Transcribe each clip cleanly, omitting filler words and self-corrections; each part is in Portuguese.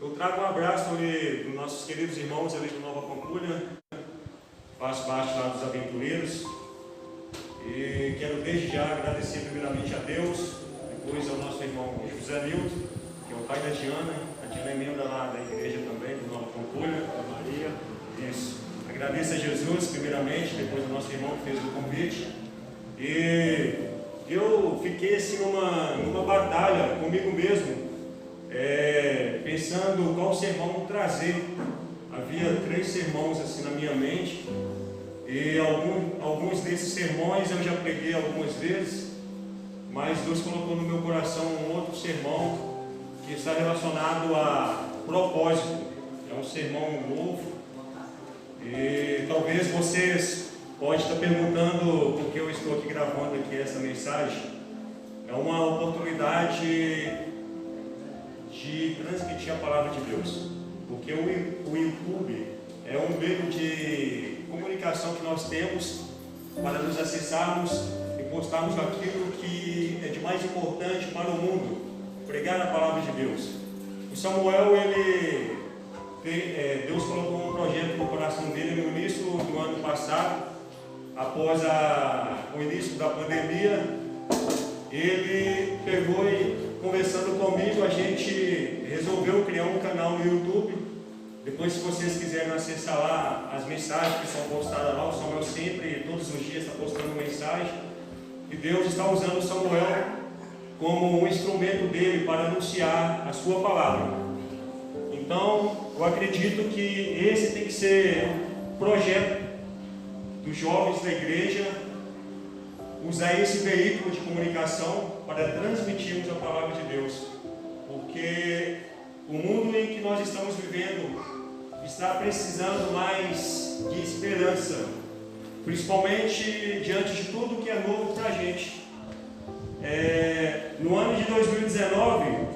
Eu trago um abraço ali dos nossos queridos irmãos ali do Nova Pampulha, faço parte lá dos aventureiros, e quero desde já agradecer primeiramente a Deus, depois ao nosso irmão José Nilton, que é o pai da Diana. A Diana é membro lá da igreja também, do Nova Pampulha, da Maria. Isso. Agradeço a Jesus primeiramente, depois ao nosso irmão que fez o convite. E eu fiquei assim numa batalha comigo mesmo, pensando qual sermão trazer. Havia 3 sermões assim na minha mente, e alguns desses sermões eu já preguei algumas vezes, mas Deus colocou no meu coração um outro sermão que está relacionado a propósito. É um sermão novo, e talvez vocês podem estar perguntando por que eu estou aqui gravando aqui essa mensagem. É uma oportunidade de transmitir a palavra de Deus, porque o YouTube é um meio de comunicação que nós temos para nos acessarmos e postarmos aquilo que é de mais importante para o mundo: pregar a palavra de Deus. O Samuel, Deus colocou um projeto no coração dele no início do ano passado, após o início da pandemia. Ele pegou e, conversando comigo, a gente resolveu criar um canal no YouTube. Depois, se vocês quiserem acessar lá as mensagens que são postadas lá, o Samuel sempre, todos os dias, está postando mensagem. E Deus está usando o Samuel como um instrumento dele para anunciar a sua palavra. Então, eu acredito que esse tem que ser um projeto dos jovens da igreja, usar esse veículo de comunicação para transmitirmos a palavra de Deus, porque o mundo em que nós estamos vivendo está precisando mais de esperança, principalmente diante de tudo que é novo para a gente. No ano de 2019,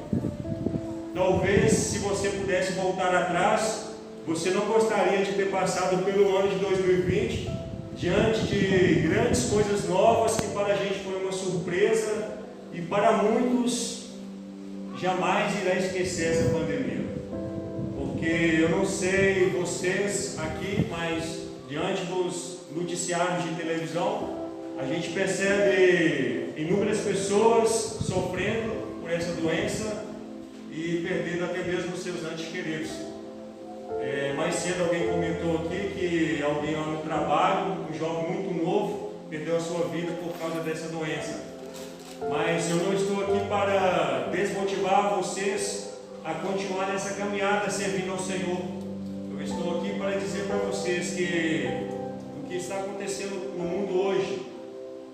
talvez, se você pudesse voltar atrás, você não gostaria de ter passado pelo ano de 2020 diante de grandes coisas novas que para a gente foi uma surpresa, e para muitos jamais irá esquecer essa pandemia. Porque eu não sei vocês aqui, mas diante dos noticiários de televisão, a gente percebe inúmeras pessoas sofrendo por essa doença e perdendo até mesmo seus entes queridos. Mais cedo alguém comentou aqui que alguém lá no trabalho, um jovem muito novo, perdeu a sua vida por causa dessa doença. Mas eu não estou aqui para desmotivar vocês a continuar nessa caminhada servindo ao Senhor. Eu estou aqui para dizer para vocês que o que está acontecendo no mundo hoje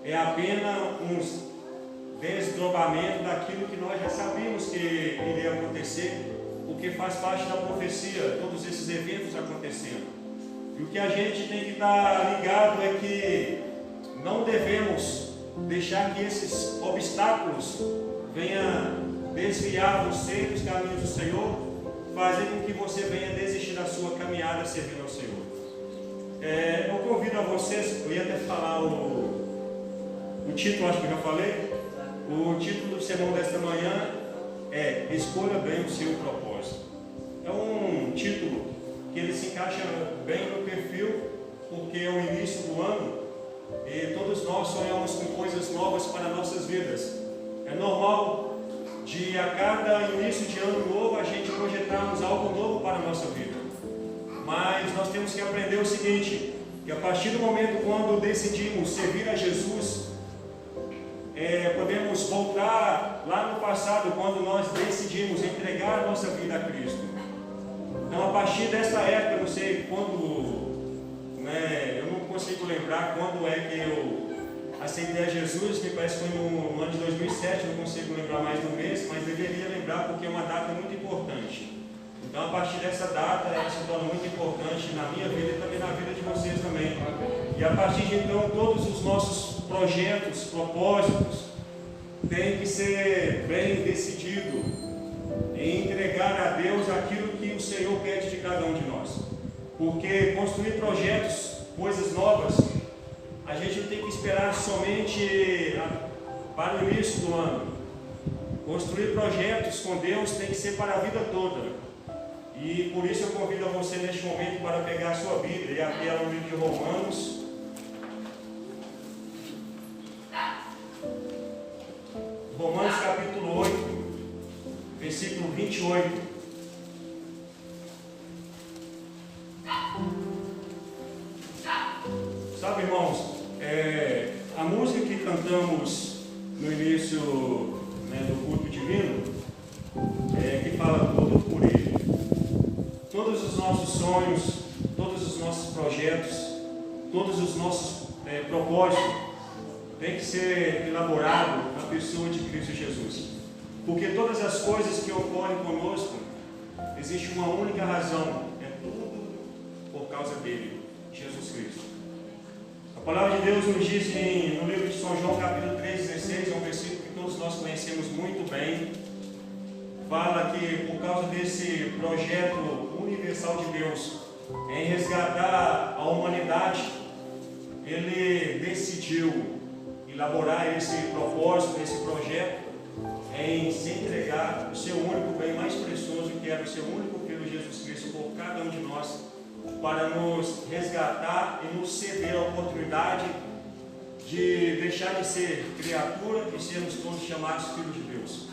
é apenas um desdobramento daquilo que nós já sabíamos que iria acontecer, porque faz parte da profecia, todos esses eventos acontecendo. E o que a gente tem que estar ligado é que não devemos deixar que esses obstáculos venham desviar você dos caminhos do Senhor, fazer com que você venha desistir da sua caminhada servindo ao Senhor. Eu convido a vocês, eu ia até falar o título, acho que eu já falei. O título do sermão desta manhã é Escolha Bem o Seu Propósito. É um título que ele se encaixa bem no perfil, porque é o início do ano e todos nós sonhamos com coisas novas para nossas vidas. É normal de a cada início de ano novo a gente projetarmos algo novo para a nossa vida. Mas nós temos que aprender o seguinte, que a partir do momento quando decidimos servir a Jesus, podemos voltar lá no passado, quando nós decidimos entregar a nossa vida a Cristo. Então, a partir dessa época, não sei quando, eu não consigo lembrar quando é que eu aceitei a Jesus, me parece que foi no ano de 2007, não consigo lembrar mais do mês, mas deveria lembrar porque é uma data muito importante. Então, a partir dessa data, ela se torna muito importante na minha vida e também na vida de vocês também. E a partir de então, todos os nossos projetos, propósitos, têm que ser bem decidido em entregar a Deus aquilo que o Senhor pede de cada um de nós. Porque construir projetos, coisas novas, a gente não tem que esperar somente para o início do ano. Construir projetos com Deus tem que ser para a vida toda. E por isso eu convido a você neste momento para pegar a sua Bíblia e abrir ela no livro de Romanos. Romanos capítulo 8, versículo 28. Sabe, irmãos, a música que cantamos no início, do culto divino, que fala tudo por Ele. Todos os nossos sonhos, todos os nossos projetos, todos os nossos propósitos têm que ser elaborados na pessoa de Cristo Jesus. Porque todas as coisas que ocorrem conosco, existe uma única razão, é tudo por causa dele, Jesus Cristo. A palavra de Deus nos diz no livro de São João, capítulo 3,16, é um versículo que todos nós conhecemos muito bem. Fala que por causa desse projeto universal de Deus, em resgatar a humanidade, Ele decidiu elaborar esse propósito, esse projeto, em se entregar o seu único bem mais precioso, que era o seu único Filho Jesus Cristo, por cada um de nós, para nos resgatar e nos ceder a oportunidade de deixar de ser criatura e sermos todos chamados filhos de Deus.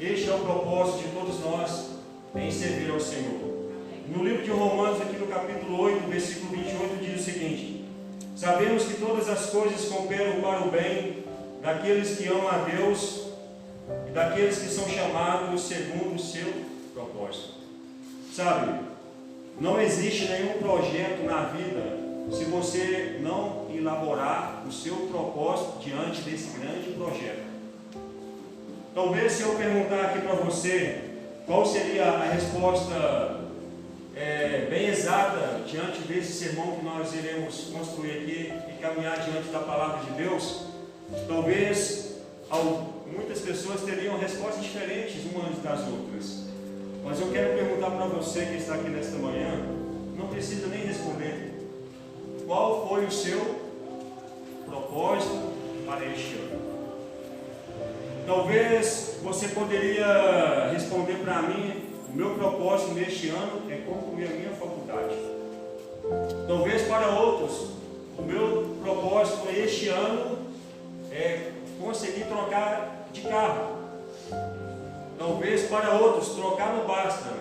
Este é o propósito de todos nós em servir ao Senhor. No livro de Romanos, aqui no capítulo 8, versículo 28, diz o seguinte: sabemos que todas as coisas cooperam para o bem daqueles que amam a Deus e daqueles que são chamados segundo o seu propósito. Sabe, não existe nenhum projeto na vida se você não elaborar o seu propósito diante desse grande projeto. Talvez se eu perguntar aqui para você qual seria a resposta bem exata diante desse sermão que nós iremos construir aqui e caminhar diante da palavra de Deus, talvez muitas pessoas teriam respostas diferentes umas das outras. Mas eu quero perguntar para você que está aqui nesta manhã, não precisa nem responder, qual foi o seu propósito para este ano? Talvez você poderia responder para mim: o meu propósito neste ano é concluir a minha faculdade. Talvez para outros, o meu propósito este ano é conseguir trocar de carro. Talvez para outros, trocar não basta,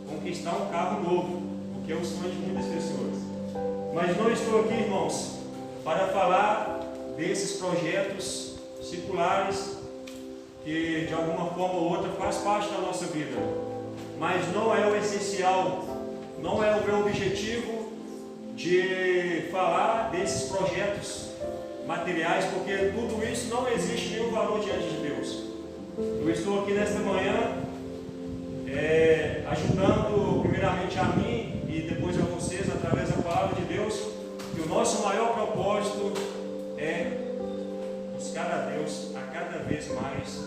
conquistar um carro novo, porque é o sonho de muitas pessoas. Mas não estou aqui, irmãos, para falar desses projetos seculares que de alguma forma ou outra faz parte da nossa vida, mas não é o essencial, não é o meu objetivo de falar desses projetos materiais, porque tudo isso não existe nenhum valor diante de Deus. Eu estou aqui nesta manhã ajudando primeiramente a mim e depois a vocês através da palavra de Deus, que o nosso maior propósito é buscar a Deus a cada vez mais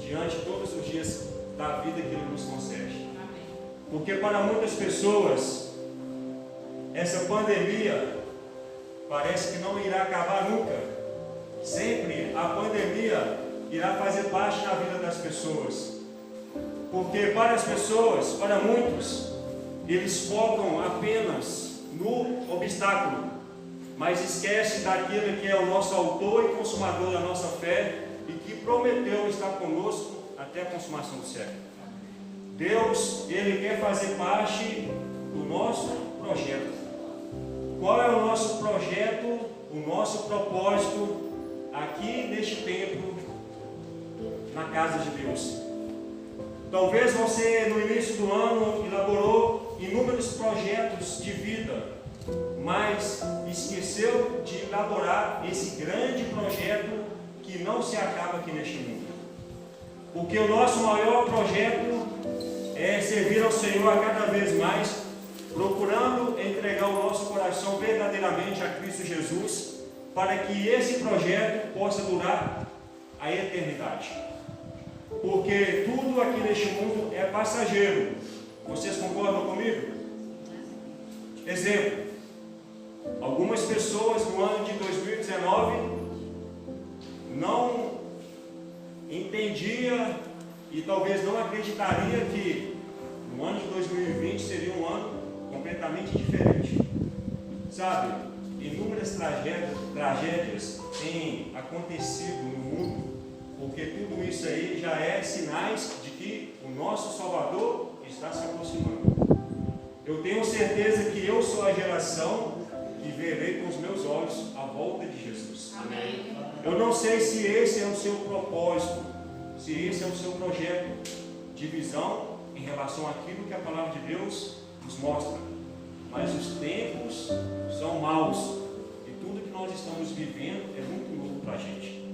diante de todos os dias da vida que Ele nos concede. Porque para muitas pessoas essa pandemia parece que não irá acabar nunca. Sempre a pandemia irá fazer parte da vida das pessoas. Porque para as pessoas, para muitos, eles focam apenas no obstáculo, mas esquecem daquele que é o nosso autor e consumador da nossa fé e que prometeu estar conosco até a consumação do século. Deus, Ele quer fazer parte do nosso projeto. Qual é o nosso projeto, o nosso propósito aqui neste tempo, na casa de Deus? Talvez você no início do ano elaborou inúmeros projetos de vida, mas esqueceu de elaborar esse grande projeto que não se acaba aqui neste mundo. Porque o nosso maior projeto é servir ao Senhor a cada vez mais, procurando entregar o nosso coração verdadeiramente a Cristo Jesus, para que esse projeto possa durar a eternidade. Porque tudo aqui neste mundo é passageiro. Vocês concordam comigo? Exemplo: algumas pessoas no ano de 2019 não entendia e talvez não acreditaria que no ano de 2020 seria um ano completamente diferente. Sabe, inúmeras tragédias têm acontecido no mundo, porque tudo isso aí já é sinais de que o nosso Salvador está se aproximando. Eu tenho certeza que eu sou a geração que verei com os meus olhos a volta de Jesus. Amém. Eu não sei se esse é o seu propósito, se esse é o seu projeto de visão em relação àquilo que a palavra de Deus nos mostra. Mas os tempos são maus e tudo que nós estamos vivendo é muito novo para a gente.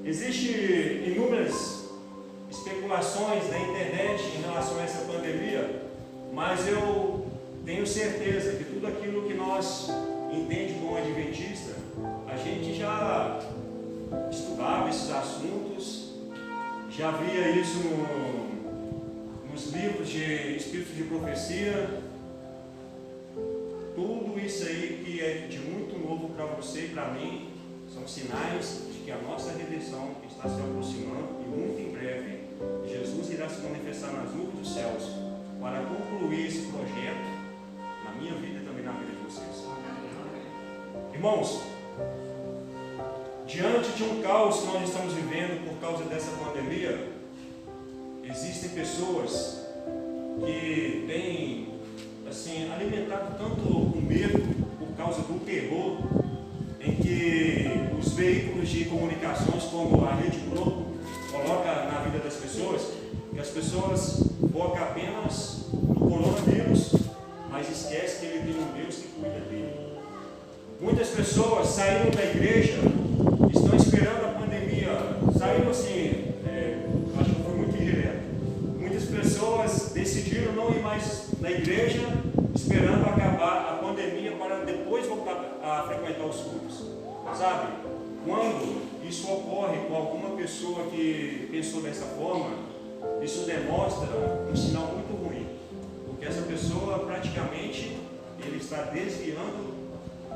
Existem inúmeras especulações na internet em relação a essa pandemia, mas eu tenho certeza que tudo aquilo que nós entendemos como adventista, a gente já estudava esses assuntos, já via isso nos livros de Espíritos de Profecia. Tudo isso aí que é de muito novo para você e para mim são sinais de que a nossa redenção está se aproximando e muito em breve Jesus irá se manifestar nas nuvens dos céus para concluir esse projeto na minha vida e também na vida de vocês. Irmãos, diante de um caos que nós estamos vivendo por causa dessa pandemia, existem pessoas que têm alimentado tanto o medo por causa do terror, em que os veículos de comunicações como a Rede Globo coloca na vida das pessoas, que as pessoas focam apenas no coronavírus, mas esquecem que ele tem um Deus que cuida dele. Muitas pessoas saíram da igreja, estão esperando a pandemia, saíram assim, acho que foi muito indireto. Muitas pessoas decidiram não ir mais na igreja, esperando acabar a pandemia para depois voltar a frequentar os cultos. Sabe, quando isso ocorre com alguma pessoa que pensou dessa forma, isso demonstra um sinal muito ruim, porque essa pessoa praticamente ele está desviando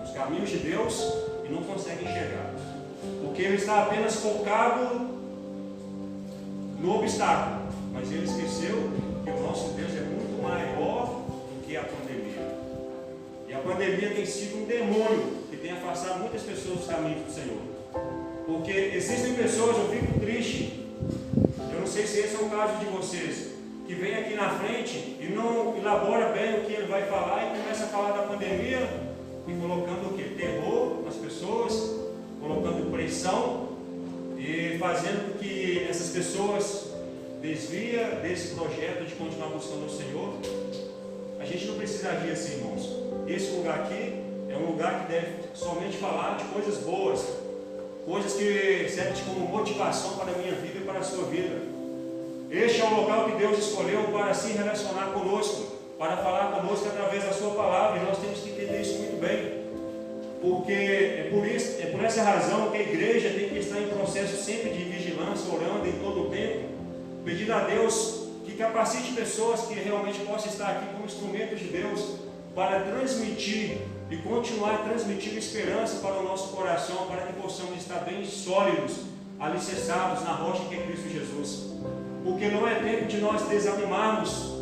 os caminhos de Deus e não consegue enxergar, porque ele está apenas focado no obstáculo, mas ele esqueceu que o nosso Deus é muito maior do que a pandemia. E a pandemia tem sido um demônio que tem afastado muitas pessoas dos caminhos do Senhor. Porque existem pessoas, eu fico triste, eu não sei se esse é o caso de vocês, que vem aqui na frente e não elabora bem o que ele vai falar e começa a falar da pandemia e colocando o quê? Terror nas pessoas, colocando pressão e fazendo com que essas pessoas desviem desse projeto de continuar buscando o Senhor. A gente não precisa agir assim, irmãos. Esse lugar aqui é um lugar que deve somente falar de coisas boas, coisas que servem como motivação para a minha vida e para a sua vida. Este é o local que Deus escolheu para se relacionar conosco, para falar conosco através da sua palavra, e nós temos que entender isso muito bem, porque é por essa razão que a igreja tem que estar em processo sempre de vigilância, orando em todo o tempo, pedindo a Deus que capacite pessoas que realmente possam estar aqui como instrumentos de Deus para transmitir e continuar transmitindo esperança para o nosso coração, para que possamos estar bem sólidos, alicerçados na rocha que é Cristo Jesus. Porque não é tempo de nós desanimarmos,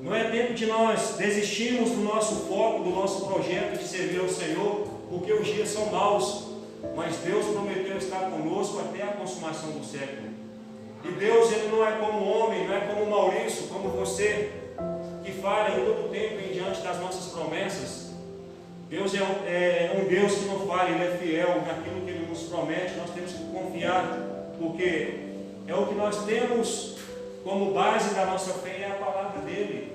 não é tempo de nós desistirmos do nosso foco, do nosso projeto de servir ao Senhor, porque os dias são maus, mas Deus prometeu estar conosco até a consumação do século. E Deus, Ele não é como homem, não é como Maurício, como você, que fala em todo o tempo em diante das nossas promessas. Deus é um Deus que não falha, Ele é fiel naquilo que Ele nos promete. Nós temos que confiar, porque é o que nós temos como base da nossa fé, é a palavra dEle.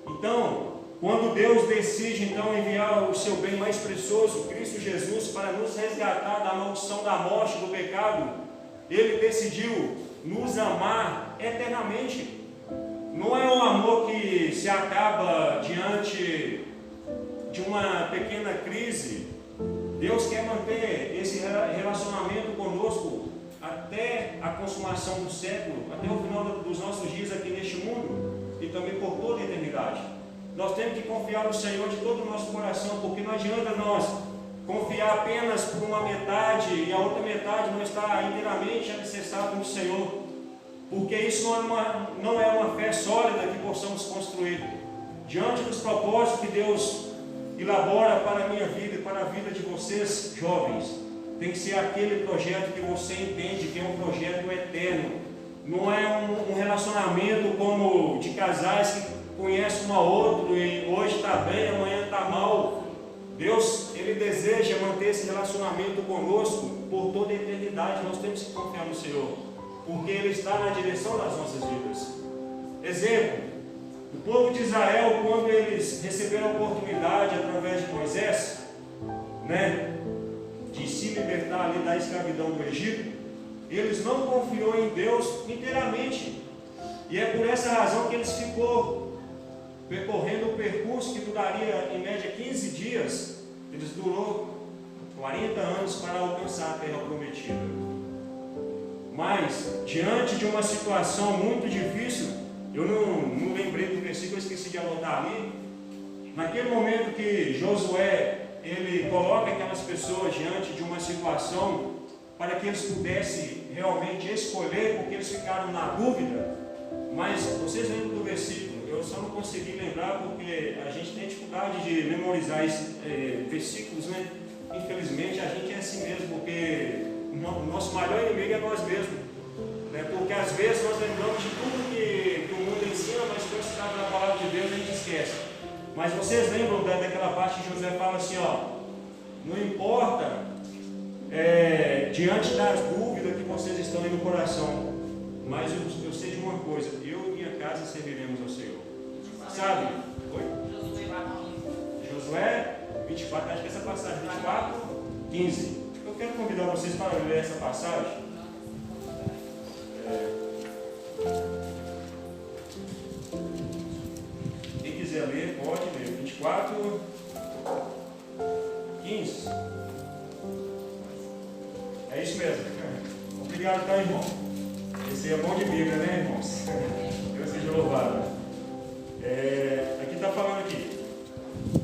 Então, quando Deus decide então enviar o seu bem mais precioso, Cristo Jesus, para nos resgatar da maldição da morte, do pecado, Ele decidiu nos amar eternamente. Não é um amor que se acaba diante de uma pequena crise. Deus quer manter esse relacionamento conosco até a consumação do século, até o final dos nossos dias aqui neste mundo e também por toda a eternidade. Nós temos que confiar no Senhor de todo o nosso coração, porque não adianta nós confiar apenas por uma metade e a outra metade não está inteiramente alicerçado no Senhor, porque isso não é uma fé sólida que possamos construir. diante dos propósitos que Deus elabora para a minha vida e para a vida de vocês, jovens, tem que ser aquele projeto que você entende que é um projeto eterno. Não é um relacionamento como de casais que conhecem um ao outro e hoje está bem, amanhã está mal. Deus, Ele deseja manter esse relacionamento conosco por toda a eternidade. Nós temos que confiar no Senhor, porque Ele está na direção das nossas vidas. Exemplo, o povo de Israel, quando eles receberam a oportunidade através de Moisés, de se libertar ali da escravidão do Egito, eles não confiou em Deus inteiramente. E é por essa razão que eles ficou percorrendo um percurso que duraria em média 15 dias. Eles durou 40 anos para alcançar a terra prometida. Mas, diante de uma situação muito difícil, eu não lembrei do versículo, eu esqueci de anotar ali. Naquele momento que Josué, ele coloca aquelas pessoas diante de uma situação para que eles pudessem realmente escolher, porque eles ficaram na dúvida. Mas vocês lembram do versículo? Eu só não consegui lembrar porque a gente tem dificuldade de memorizar esses versículos, Infelizmente a gente é assim mesmo, porque o nosso maior inimigo é nós mesmos. Porque às vezes nós lembramos de tudo que o mundo ensina, mas quando se trata da palavra de Deus a gente esquece. Mas vocês lembram daquela parte que José fala assim, não importa diante das dúvidas que vocês estão aí no coração, mas eu sei de uma coisa, eu e minha casa serviremos ao Senhor. Sabe? Oi? Josué 24, acho que essa passagem 24, 15. Eu quero convidar vocês para ler essa passagem. Quem quiser ler, pode ler. 24, 15. É isso mesmo. Obrigado, tá, irmão? Esse é bom de Bíblia, né, irmãos? Deus seja louvado. Aqui está falando aqui.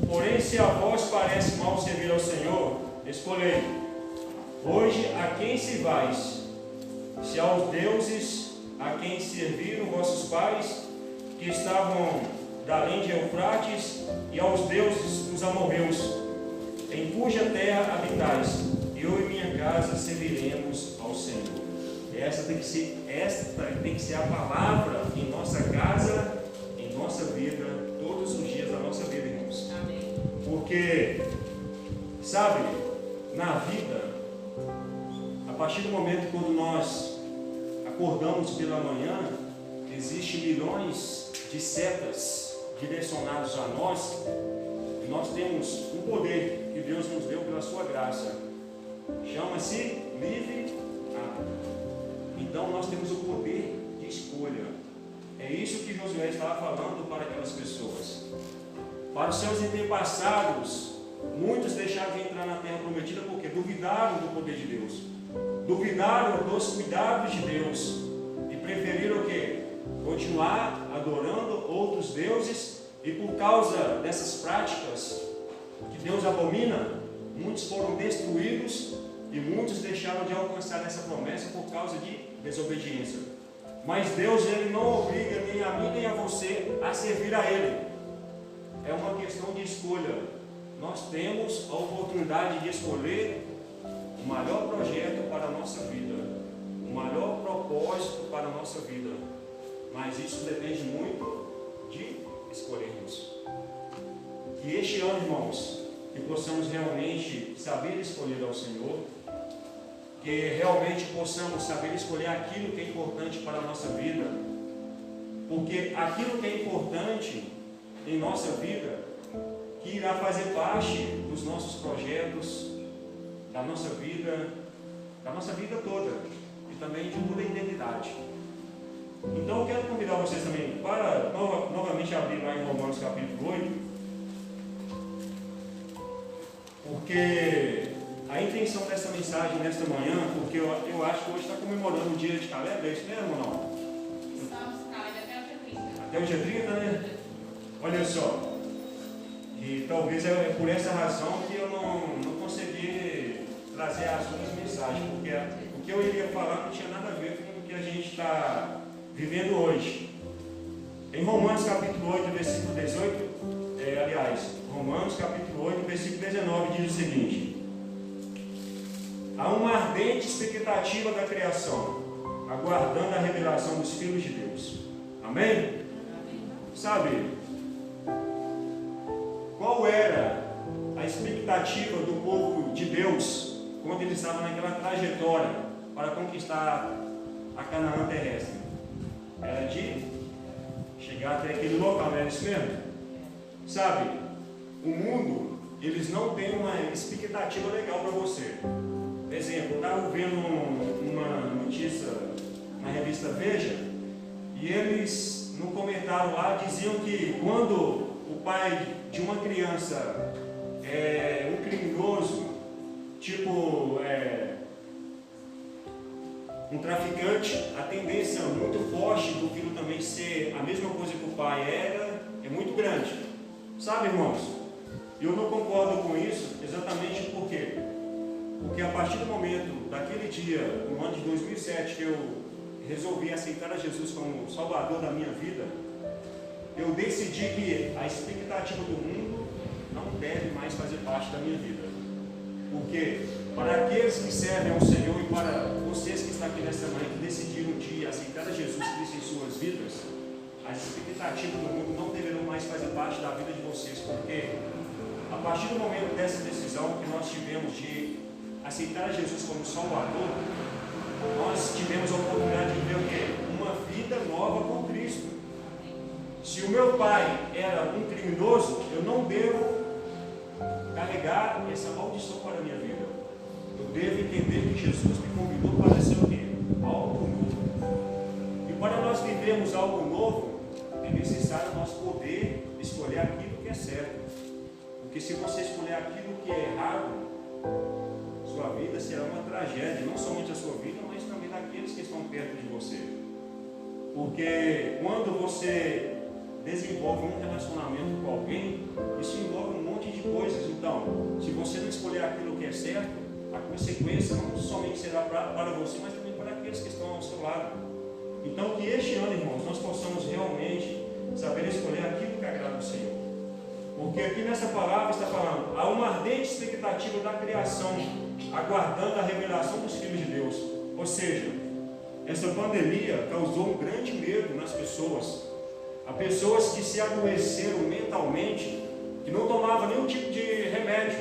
Porém, se a vós parece mal servir ao Senhor, escolhei hoje a quem servais, se aos deuses a quem serviram vossos pais, que estavam da além de Eufrates, e aos deuses dos amorreus, em cuja terra habitais. Eu e minha casa serviremos ao Senhor. Esta tem que ser a palavra em nossa casa, em nossa vida, todos os dias da nossa vida, irmãos. Amém. Porque, sabe, na vida, a partir do momento quando nós acordamos pela manhã, existem milhões de setas direcionadas a nós, e nós temos um poder que Deus nos deu pela sua graça. Chama-se livre-arbítrio. Então nós temos o poder de escolha. É isso que Josué estava falando para aquelas pessoas. Para os seus antepassados, muitos deixaram de entrar na terra prometida porque duvidaram do poder de Deus, duvidaram dos cuidados de Deus e preferiram o quê? Continuar adorando outros deuses, e por causa dessas práticas que Deus abomina, muitos foram destruídos e muitos deixaram de alcançar essa promessa por causa de desobediência. Mas Deus, Ele não obriga nem a mim nem a você a servir a Ele. É uma questão de escolha. Nós temos a oportunidade de escolher o maior projeto para a nossa vida, o maior propósito para a nossa vida. Mas isso depende muito de escolhermos. Que este ano, irmãos, que possamos realmente saber escolher ao Senhor, que realmente possamos saber escolher aquilo que é importante para a nossa vida, porque aquilo que é importante em nossa vida, que irá fazer parte dos nossos projetos, da nossa vida toda, e também de toda a eternidade. Então eu quero convidar vocês também para novamente abrir lá em Romanos capítulo 8, porque a intenção dessa mensagem nesta manhã, porque eu acho que hoje está comemorando o dia de Caleb, é isso mesmo ou não? Estamos Caleb até o dia 30. Até o dia 30, né? Olha só, e talvez é por essa razão que eu não consegui trazer as duas mensagens, porque o que eu iria falar não tinha nada a ver com o que a gente está vivendo hoje. Em Romanos capítulo 8, versículo 18, Romanos capítulo 8, versículo 19 diz o seguinte: há uma ardente expectativa da criação, aguardando a revelação dos filhos de Deus. Amém? Sabe, qual era a expectativa do povo de Deus quando eles estavam naquela trajetória para conquistar a Canaã terrestre? Era de chegar até aquele local, não era isso mesmo? Sabe, o mundo, eles não têm uma expectativa legal para você. Por exemplo, eu estava vendo uma notícia na revista Veja, e eles, no comentário lá, diziam que quando o pai de uma criança é um criminoso, tipo um traficante, a tendência muito forte do filho também ser a mesma coisa que o pai era, é muito grande. Sabe, irmãos? Eu não concordo com isso, exatamente por quê? Porque a partir do momento, daquele dia, no ano de 2007, que eu resolvi aceitar a Jesus como Salvador da minha vida, eu decidi que a expectativa do mundo não deve mais fazer parte da minha vida. Porque para aqueles que servem ao Senhor e para vocês que estão aqui nesta manhã, que decidiram um dia aceitar a Jesus Cristo em suas vidas, as expectativas do mundo não deverão mais fazer parte da vida de vocês. Porque a partir do momento dessa decisão que nós tivemos de aceitar a Jesus como Salvador, nós tivemos a oportunidade de ver o quê? Uma vida nova com Cristo. Se o meu pai era um criminoso, eu não devo carregar essa maldição para a minha vida. Eu devo entender que Jesus me convidou para ser o quê? Algo novo. E para nós vivermos algo novo, é necessário nós poder escolher aquilo que é certo. Porque se você escolher aquilo que é errado, sua vida será uma tragédia, não somente a sua vida, mas também daqueles que estão perto de você. Porque quando você desenvolve um relacionamento com alguém, isso envolve um monte de coisas. Então, se você não escolher aquilo que é certo, a consequência não somente será para você, mas também para aqueles que estão ao seu lado. Então, que este ano, irmãos, nós possamos realmente saber escolher aquilo que agrada ao Senhor. Porque aqui nessa palavra está falando, há uma ardente expectativa da criação, aguardando a revelação dos filhos de Deus. Ou seja, essa pandemia causou um grande medo nas pessoas. Há pessoas que se adoeceram mentalmente, que não tomavam nenhum tipo de remédio,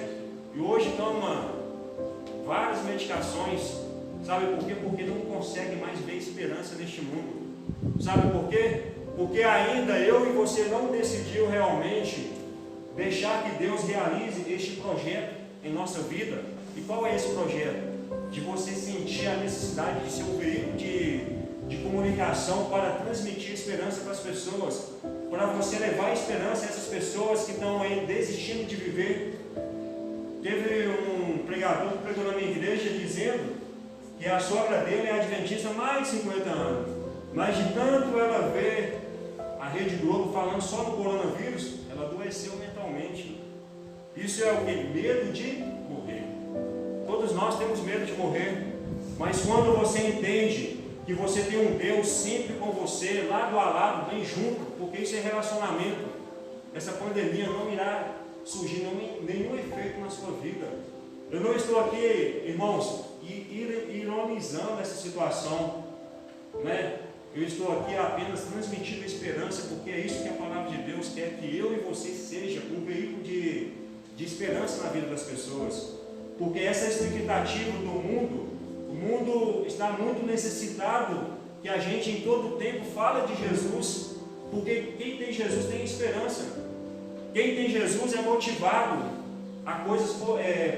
e hoje tomam várias medicações. Sabe por quê? Porque não conseguem mais ver esperança neste mundo. Sabe por quê? Porque ainda eu e você não decidiu realmente deixar que Deus realize este projeto em nossa vida. E qual é esse projeto? De você sentir a necessidade de ser um veículo de comunicação para transmitir esperança para as pessoas, para você levar esperança a essas pessoas que estão aí desistindo de viver. Teve um pregador que pregou na minha igreja dizendo que a sogra dele é adventista há mais de 50 anos, mas de tanto ela ver a Rede Globo falando só no coronavírus, ela adoeceu mentalmente. Isso é o que? Medo de morrer. Todos nós temos medo de morrer, mas quando você entende que você tem um Deus sempre com você, lado a lado, bem junto, porque isso é relacionamento, essa pandemia não irá surgir nenhum efeito na sua vida. Eu não estou aqui, irmãos, ironizando essa situação, né? Eu estou aqui apenas transmitindo esperança, porque é isso que a palavra de Deus quer, que eu e você seja um veículo de esperança na vida das pessoas. Porque essa expectativa do mundo, o mundo está muito necessitado que a gente em todo tempo fala de Jesus, porque quem tem Jesus tem esperança. Quem tem Jesus é motivado a coisas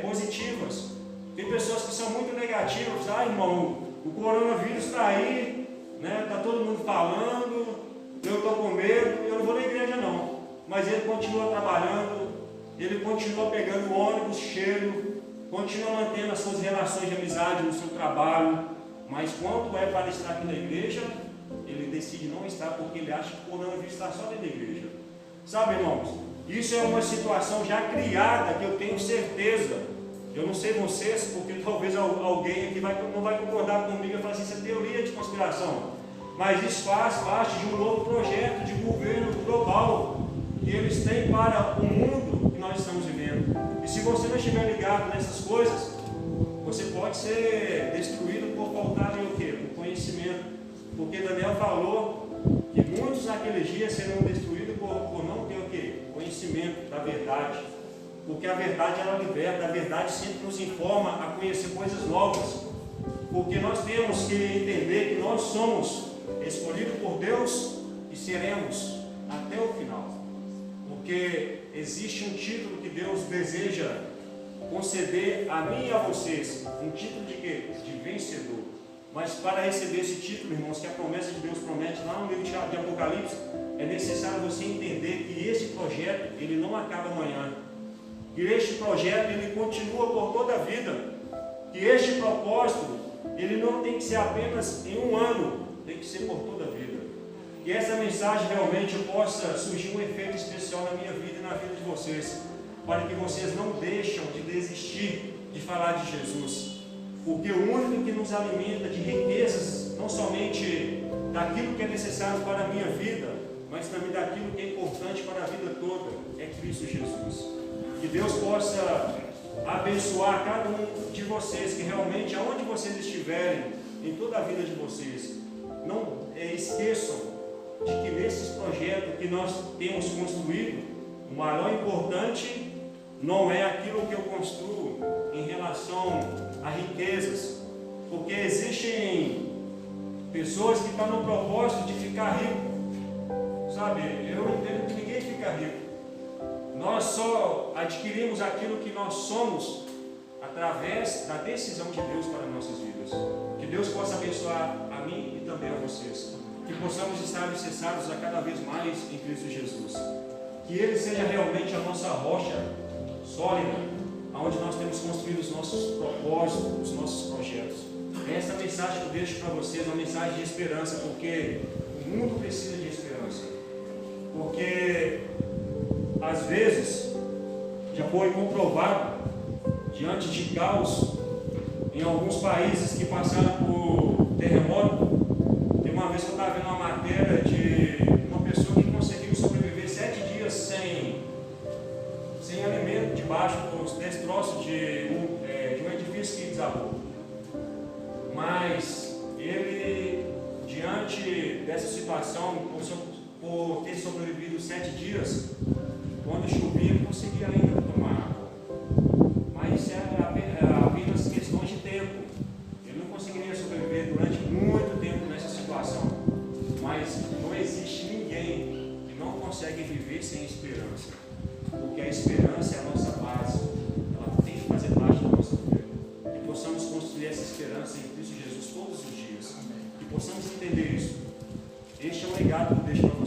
positivas. Tem pessoas que são muito negativas. Ah, irmão, o coronavírus está aí, né? Está todo mundo falando, eu estou com medo, eu não vou na igreja não. Mas ele continua trabalhando, ele continua pegando ônibus cheio, continua mantendo as suas relações de amizade no seu trabalho, mas quando é para estar aqui na igreja, ele decide não estar porque ele acha que o coronavírus está só dentro da igreja. Sabe, irmãos, isso é uma situação já criada que eu tenho certeza. Eu não sei vocês, porque talvez alguém aqui não vai concordar comigo e falar assim, isso é teoria de conspiração. mas isso faz parte de um novo projeto de governo global que eles têm para o mundo que nós estamos vivendo. E se você não estiver ligado nessas coisas, você pode ser destruído por faltar de o quê? Por conhecimento. Porque Daniel falou que muitos naqueles dias serão destruídos por não ter o quê? Conhecimento da verdade. Porque a verdade ela liberta, a verdade sempre nos informa a conhecer coisas novas. Porque nós temos que entender que nós somos escolhidos por Deus e seremos até o final. Porque existe um título que Deus deseja conceder a mim e a vocês. Um título de quê? De vencedor. Mas para receber esse título, irmãos, que a promessa de Deus promete lá no livro de Apocalipse, é necessário você entender que esse projeto, ele não acaba amanhã. Que este projeto, ele continua por toda a vida. Que este propósito, ele não tem que ser apenas em um ano, tem que ser por toda a vida. Que essa mensagem realmente possa surgir um efeito especial na minha vida e na vida de vocês, para que vocês não deixem de desistir de falar de Jesus. Porque o único que nos alimenta de riquezas, não somente daquilo que é necessário para a minha vida, mas também daquilo que é importante para a vida toda, é Cristo Jesus. Que Deus possa abençoar cada um de vocês, que realmente, aonde vocês estiverem, em toda a vida de vocês, não esqueçam de que nesses projetos que nós temos construído, o maior importante não é aquilo que eu construo em relação a riquezas, porque existem pessoas que estão no propósito de ficar rico, sabe? Eu entendo que ninguém fica rico. Nós só adquirimos aquilo que nós somos através da decisão de Deus para nossas vidas. Que Deus possa abençoar a mim e também a vocês. Que possamos estar alicerçados a cada vez mais em Cristo Jesus. Que Ele seja realmente a nossa rocha sólida, onde nós temos construído os nossos propósitos, os nossos projetos. Essa mensagem que eu deixo para vocês é uma mensagem de esperança, porque o mundo precisa de esperança. Porque às vezes já foi comprovado, diante de caos em alguns países que passaram por terremoto. Tem uma vez que eu estava vendo uma matéria de uma pessoa que conseguiu sobreviver 7 dias sem alimento debaixo dos destroços de um edifício que desabou. Mas ele, diante dessa situação, por ter sobrevivido 7 dias, quando chovia, ele conseguia ainda tomar água. Mas isso era apenas questões de tempo. Ele não conseguiria sobreviver durante muito tempo nessa situação. Mas não existe ninguém que não consegue viver sem esperança. Porque a esperança é a nossa base. Ela tem que fazer parte da nossa vida. Que possamos construir essa esperança em Cristo Jesus todos os dias. Que possamos entender isso. Este é o legado que eu deixo para